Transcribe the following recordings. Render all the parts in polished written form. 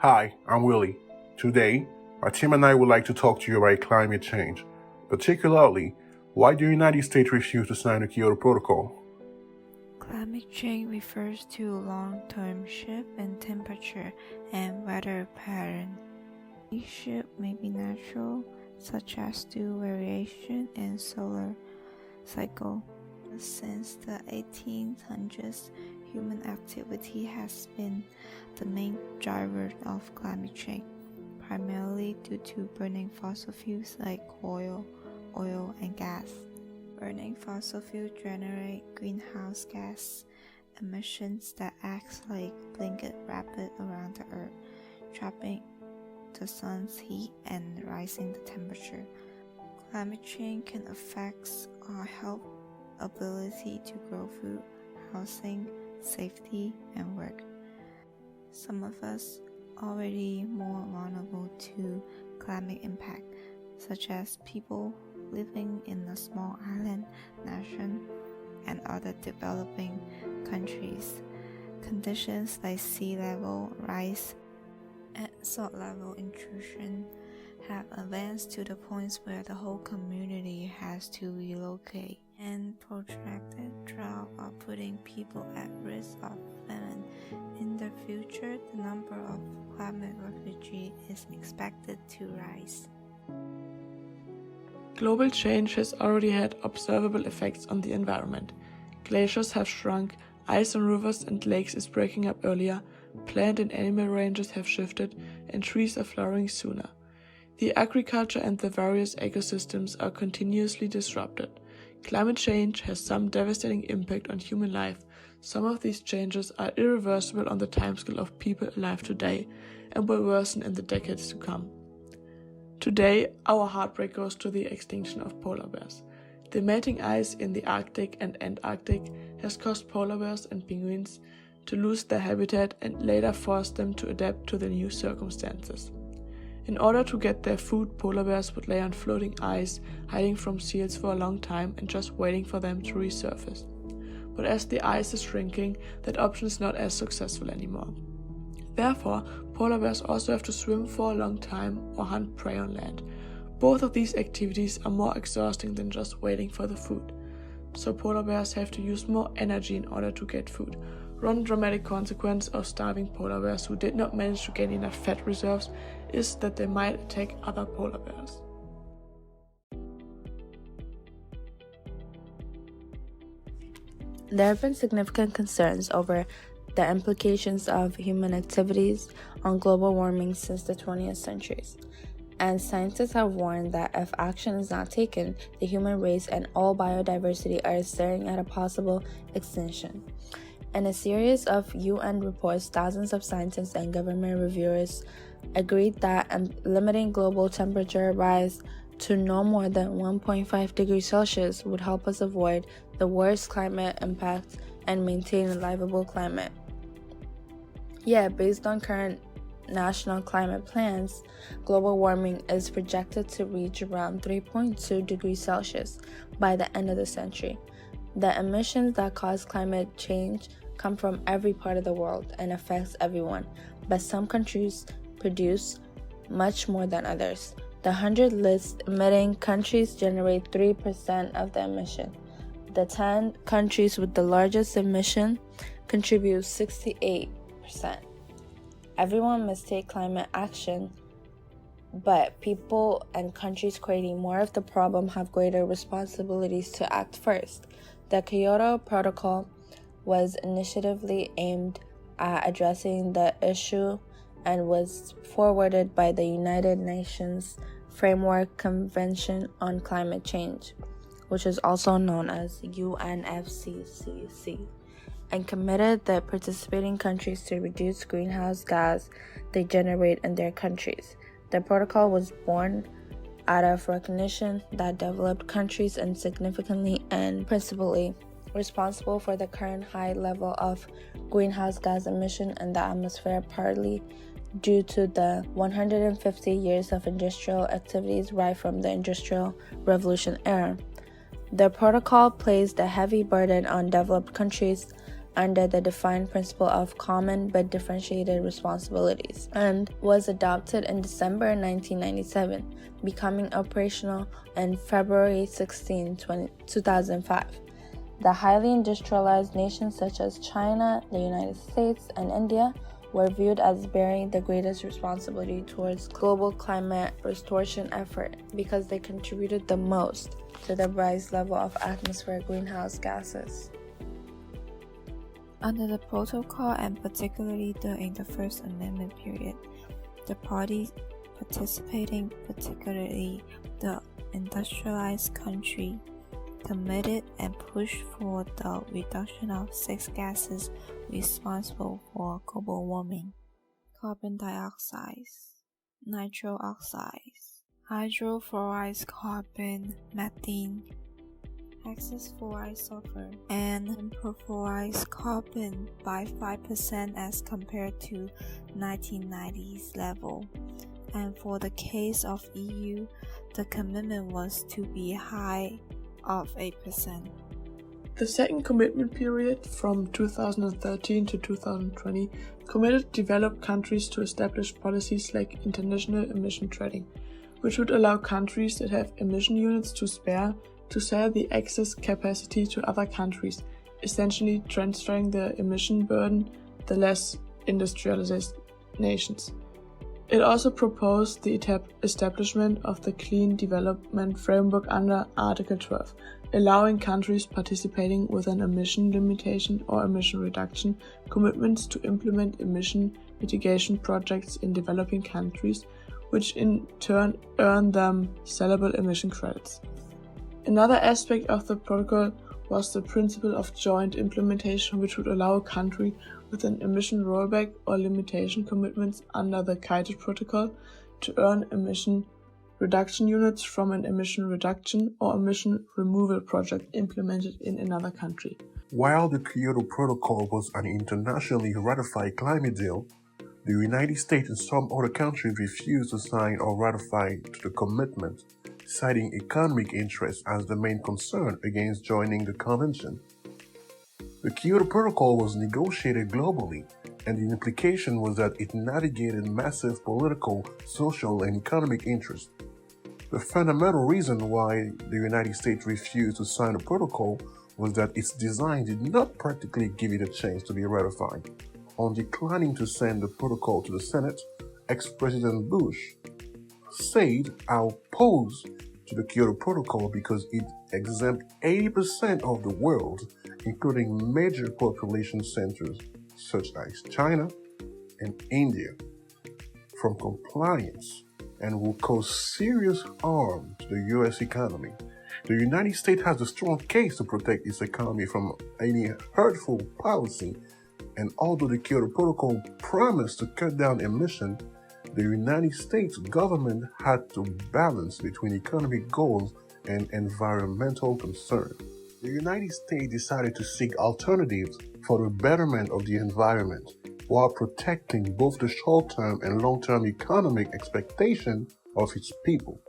Hi, I'm Willy. Today, our team and I would like to talk to you about climate change, particularly why the United States refused to sign the Kyoto Protocol. Climate change refers to long-term shift in temperature and weather patterns. These shifts may be natural, such as due variation in solar cycle. Since the 1800s, human activity has been the main driver of climate change, primarily due to burning fossil fuels like oil, and gas. Burning fossil fuels generate greenhouse gas emissions that act like blanket wrapper around the Earth, trapping the sun's heat and rising the temperature. Climate change can affect our health, ability to grow food, housing, safety, and work. Some of us are already more vulnerable to climate impact, such as people living in a small island nation and other developing countries. Conditions like sea level rise and salt level intrusion have advanced to the points where the whole community has to relocate, and protracted drought are putting people at risk of famine. In the future, the number of climate refugees is expected to rise. Global change has already had observable effects on the environment. Glaciers have shrunk, ice on rivers and lakes is breaking up earlier, plant and animal ranges have shifted, and trees are flowering sooner. The agriculture and the various ecosystems are continuously disrupted. Climate change has some devastating impact on human life. Some of these changes are irreversible on the timescale of people alive today and will worsen in the decades to come. Today, our heartbreak goes to the extinction of polar bears. The melting ice in the Arctic and Antarctic has caused polar bears and penguins to lose their habitat and later forced them to adapt to the new circumstances. In order to get their food, polar bears would lay on floating ice, hiding from seals for a long time and just waiting for them to resurface. But as the ice is shrinking, that option is not as successful anymore. Therefore, polar bears also have to swim for a long time or hunt prey on land. Both of these activities are more exhausting than just waiting for the food. So polar bears have to use more energy in order to get food. One dramatic consequence of starving polar bears who did not manage to gain enough fat reserves is that they might attack other polar bears. There have been significant concerns over the implications of human activities on global warming since the 20th century, and scientists have warned that if action is not taken, the human race and all biodiversity are staring at a possible extinction. In a series of UN reports, thousands of scientists and government reviewers agreed that limiting global temperature rise to no more than 1.5 degrees Celsius would help us avoid the worst climate impacts and maintain a livable climate. Yet, based on current national climate plans, global warming is projected to reach around 3.2 degrees Celsius by the end of the century. The emissions that cause climate change come from every part of the world and affects everyone, but some countries produce much more than others. The 100 least emitting countries generate 3% of the emission. The 10 countries with the largest emission contribute 68%. Everyone must take climate action, but people and countries creating more of the problem have greater responsibilities to act first. The Kyoto Protocol was initiatively aimed at addressing the issue and was forwarded by the United Nations Framework Convention on Climate Change, which is also known as UNFCCC, and committed the participating countries to reduce greenhouse gas they generate in their countries. The protocol was born out of recognition that developed countries are significantly and principally responsible for the current high level of greenhouse gas emission in the atmosphere, partly due to the 150 years of industrial activities right from the Industrial Revolution era. The protocol placed a heavy burden on developed countries under the defined principle of common but differentiated responsibilities, and was adopted in December 1997, becoming operational on February 16, 2005. The highly industrialized nations such as China, the United States, and India were viewed as bearing the greatest responsibility towards global climate restoration effort because they contributed the most to the rise level of atmospheric greenhouse gases. Under the protocol, and particularly during the First Amendment period, the parties participating, particularly the industrialized country, committed and pushed for the reduction of 6 gases responsible for global warming: carbon dioxide, nitrous oxides, hydrofluorides carbon, methane, hexafluoride sulfur, and perfluoride carbon by 5% as compared to 1990s level. And for the case of EU, the commitment was to be high of 8%. The second commitment period, from 2013 to 2020, committed developed countries to establish policies like international emission trading, which would allow countries that have emission units to spare to sell the excess capacity to other countries, essentially transferring the emission burden to the less industrialized nations. It also proposed the establishment of the Clean Development Framework under Article 12, allowing countries participating with an emission limitation or emission reduction commitments to implement emission mitigation projects in developing countries, which in turn earn them sellable emission credits. Another aspect of the protocol was the principle of joint implementation, which would allow a country with an emission rollback or limitation commitments under the Kyoto Protocol to earn emission reduction units from an emission reduction or emission removal project implemented in another country. While the Kyoto Protocol was an internationally ratified climate deal, the United States and some other countries refused to sign or ratify the commitment, citing economic interests as the main concern against joining the convention. The Kyoto Protocol was negotiated globally, and the implication was that it navigated massive political, social, and economic interests. The fundamental reason why the United States refused to sign the protocol was that its design did not practically give it a chance to be ratified. On declining to send the protocol to the Senate, ex-President Bush said, "I oppose to the Kyoto Protocol because it exempts 80% of the world, including major population centers such as China and India, from compliance and will cause serious harm to the U.S. economy. The United States has a strong case to protect its economy from any hurtful policy, and although the Kyoto Protocol promised to cut down emissions, the United States government had to balance between economic goals and environmental concerns. The United States decided to seek alternatives for the betterment of the environment while protecting both the short-term and long-term economic expectations of its people.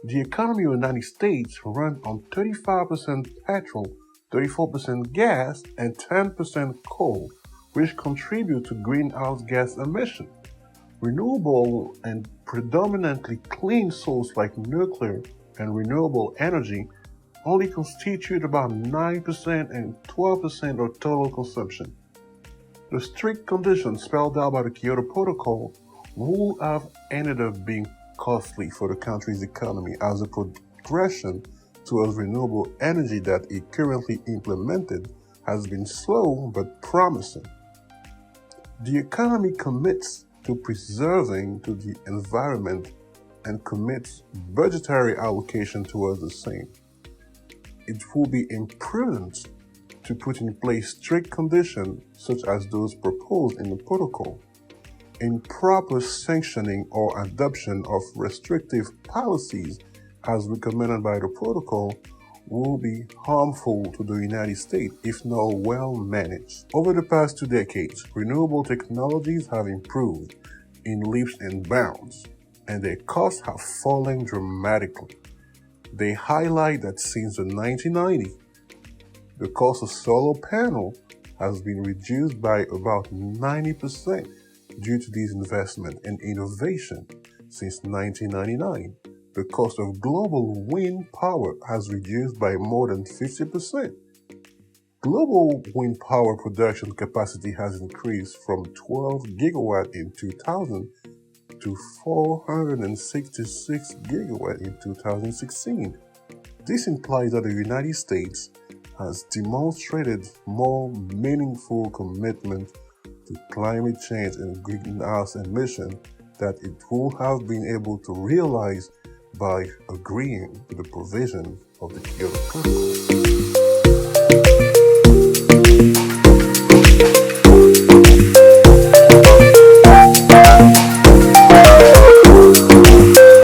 The economy of the United States runs on 35% petrol, 34% gas, and 10% coal, which contribute to greenhouse gas emissions. Renewable and predominantly clean sources like nuclear and renewable energy only constitute about 9% and 12% of total consumption. The strict conditions spelled out by the Kyoto Protocol would have ended up being costly for the country's economy, as the progression towards renewable energy that it currently implemented has been slow but promising. The economy commits to preserving to the environment and commits budgetary allocation towards the same. It will be imprudent to put in place strict conditions such as those proposed in the protocol. Improper sanctioning or adoption of restrictive policies as recommended by the protocol will be harmful to the United States if not well managed. Over the past 2 decades, renewable technologies have improved in leaps and bounds, and their costs have fallen dramatically. They highlight that since the 1990s, the cost of solar panels has been reduced by about 90% due to these investments and innovation since 1999. The cost of global wind power has reduced by more than 50%. Global wind power production capacity has increased from 12 gigawatts in 2000 to 466 gigawatts in 2016. This implies that the United States has demonstrated more meaningful commitment to climate change and greenhouse emissions that it would have been able to realize by agreeing to the provision of the Kyoto Protocol.